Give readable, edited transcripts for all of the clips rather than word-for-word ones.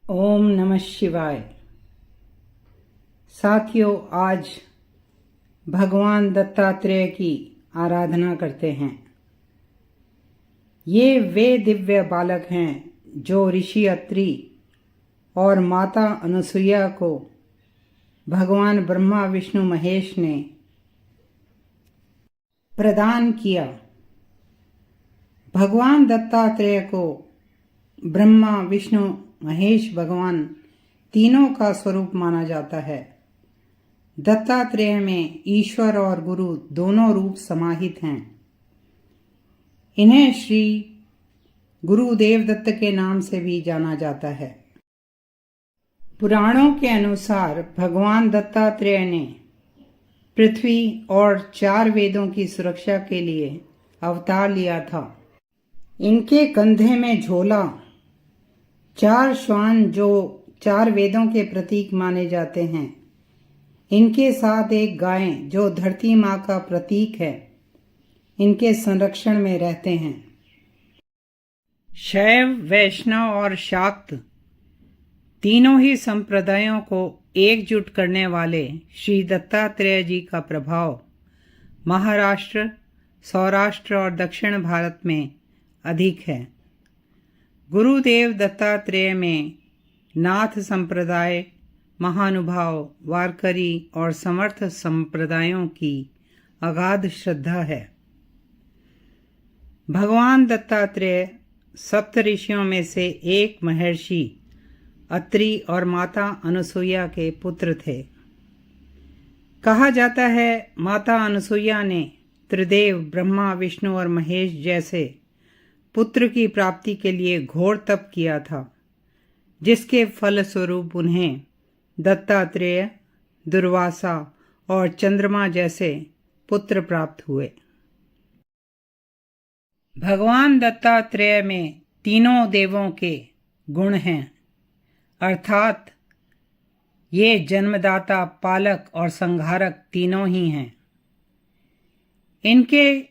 ओम नमः शिवाय। साथियों, आज भगवान दत्तात्रेय की आराधना करते हैं। ये वे दिव्य बालक हैं जो ऋषि अत्रि और माता अनुसुईया को भगवान ब्रह्मा विष्णु महेश ने प्रदान किया। भगवान दत्तात्रेय को ब्रह्मा विष्णु महेश भगवान तीनों का स्वरूप माना जाता है। दत्तात्रेय में ईश्वर और गुरु दोनों रूप समाहित हैं। इन्हें श्री गुरुदेव दत्त के नाम से भी जाना जाता है। पुराणों के अनुसार भगवान दत्तात्रेय ने पृथ्वी और 4 वेदों की सुरक्षा के लिए अवतार लिया था। इनके कंधे में झोला, 4 श्वान जो 4 वेदों के प्रतीक माने जाते हैं, इनके साथ एक गाय जो धरती माँ का प्रतीक है, इनके संरक्षण में रहते हैं। शैव, वैष्णव और शाक्त तीनों ही संप्रदायों को एकजुट करने वाले श्री दत्तात्रेय जी का प्रभाव महाराष्ट्र, सौराष्ट्र और दक्षिण भारत में अधिक है। गुरुदेव दत्तात्रेय में नाथ संप्रदाय, महानुभाव, वारकरी और समर्थ संप्रदायों की अगाध श्रद्धा है। भगवान दत्तात्रेय सप्तऋषियों में से एक महर्षि अत्रि और माता अनुसुईया के पुत्र थे। कहा जाता है माता अनुसुईया ने त्रिदेव ब्रह्मा, विष्णु और महेश जैसे पुत्र की प्राप्ति के लिए घोर तप किया था, जिसके फलस्वरूप उन्हें दत्तात्रेय, दुर्वासा और चंद्रमा जैसे पुत्र प्राप्त हुए। भगवान दत्तात्रेय में तीनों देवों के गुण हैं, अर्थात ये जन्मदाता, पालक और संहारक तीनों ही हैं। इनके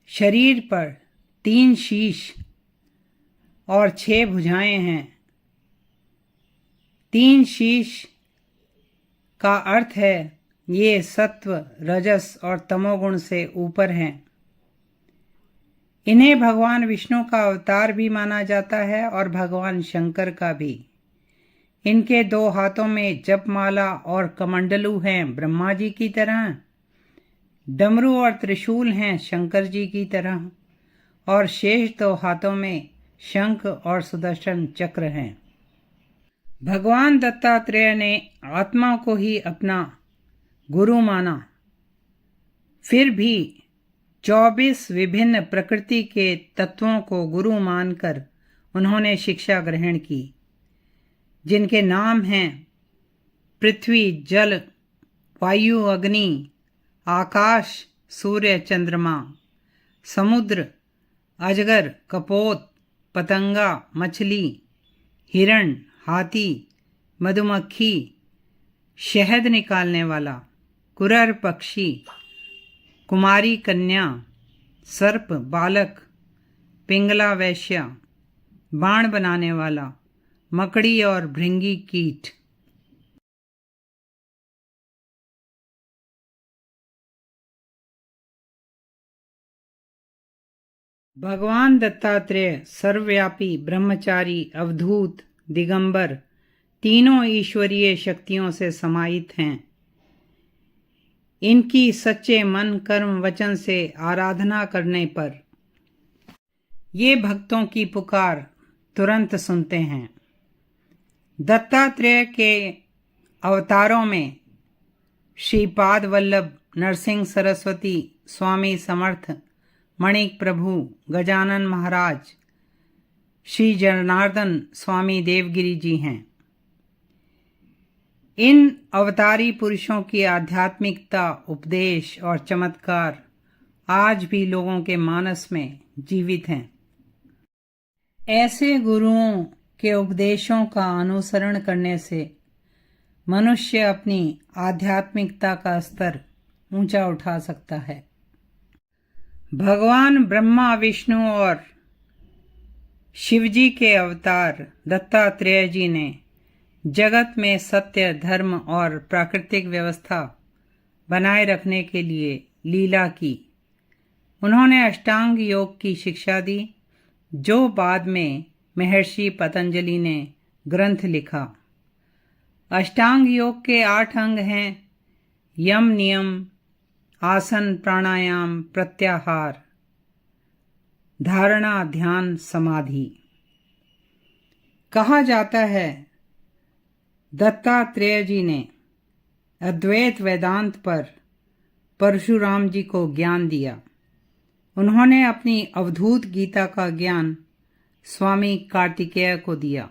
शरीर पर 3 शीश और 6 भुजाएं हैं। 3 शीश का अर्थ है ये सत्व, रजस और तमोगुण से ऊपर हैं। इन्हें भगवान विष्णु का अवतार भी माना जाता है और भगवान शंकर का भी। इनके 2 हाथों में जपमाला और कमंडलू हैं ब्रह्मा जी की तरह, डमरू और त्रिशूल हैं शंकर जी की तरह, और शेष 2 हाथों में शंख और सुदर्शन चक्र हैं। भगवान दत्तात्रेय ने आत्मा को ही अपना गुरु माना, फिर भी 24 विभिन्न प्रकृति के तत्वों को गुरु मानकर उन्होंने शिक्षा ग्रहण की, जिनके नाम हैं पृथ्वी, जल, वायु, अग्नि, आकाश, सूर्य, चंद्रमा, समुद्र, अजगर, कपोत, पतंगा, मछली, हिरण, हाथी, मधुमक्खी, शहद निकालने वाला, कुरर पक्षी, कुमारी कन्या, सर्प, बालक, पिंगला वैश्या, बाण बनाने वाला, मकड़ी और भृंगी कीट। भगवान दत्तात्रेय सर्वव्यापी, ब्रह्मचारी, अवधूत, दिगंबर तीनों ईश्वरीय शक्तियों से समाहित हैं। इनकी सच्चे मन, कर्म, वचन से आराधना करने पर ये भक्तों की पुकार तुरंत सुनते हैं। दत्तात्रेय के अवतारों में श्रीपाद वल्लभ, नरसिंह सरस्वती, स्वामी समर्थ, मणिक प्रभु, गजानन महाराज, श्री जनार्दन स्वामी देवगिरी जी हैं। इन अवतारी पुरुषों की आध्यात्मिकता, उपदेश और चमत्कार आज भी लोगों के मानस में जीवित हैं। ऐसे गुरुओं के उपदेशों का अनुसरण करने से मनुष्य अपनी आध्यात्मिकता का स्तर ऊंचा उठा सकता है। भगवान ब्रह्मा, विष्णु और शिवजी के अवतार दत्तात्रेय जी ने जगत में सत्य, धर्म और प्राकृतिक व्यवस्था बनाए रखने के लिए लीला की। उन्होंने अष्टांग योग की शिक्षा दी, जो बाद में महर्षि पतंजलि ने ग्रंथ लिखा। अष्टांग योग के 8 अंग हैं: यम, नियम, आसन, प्राणायाम, प्रत्याहार, धारणा, ध्यान, समाधि। कहा जाता है दत्तात्रेय जी ने अद्वैत वेदांत पर परशुराम जी को ज्ञान दिया। उन्होंने अपनी अवधूत गीता का ज्ञान स्वामी कार्तिकेय को दिया।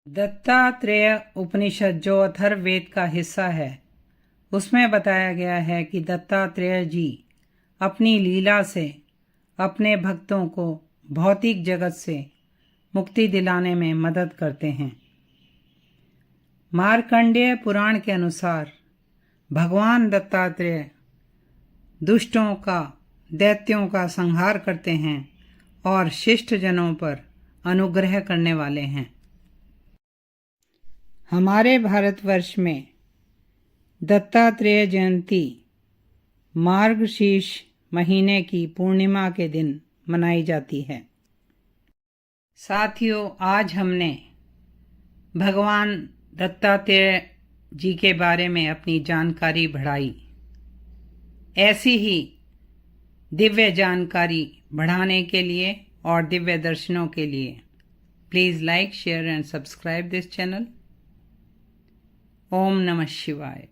दत्तात्रेय उपनिषद, जो अथर्ववेद का हिस्सा है, उसमें बताया गया है कि दत्तात्रेय जी अपनी लीला से अपने भक्तों को भौतिक जगत से मुक्ति दिलाने में मदद करते हैं। मार्कंडेय पुराण के अनुसार भगवान दत्तात्रेय दुष्टों का, दैत्यों का संहार करते हैं और शिष्ट जनों पर अनुग्रह करने वाले हैं। हमारे भारतवर्ष में दत्तात्रेय जयंती मार्गशीर्ष महीने की पूर्णिमा के दिन मनाई जाती है। साथियों, आज हमने भगवान दत्तात्रेय जी के बारे में अपनी जानकारी बढ़ाई। ऐसी ही दिव्य जानकारी बढ़ाने के लिए और दिव्य दर्शनों के लिए please like, share and subscribe this channel. ओम नमः शिवाय।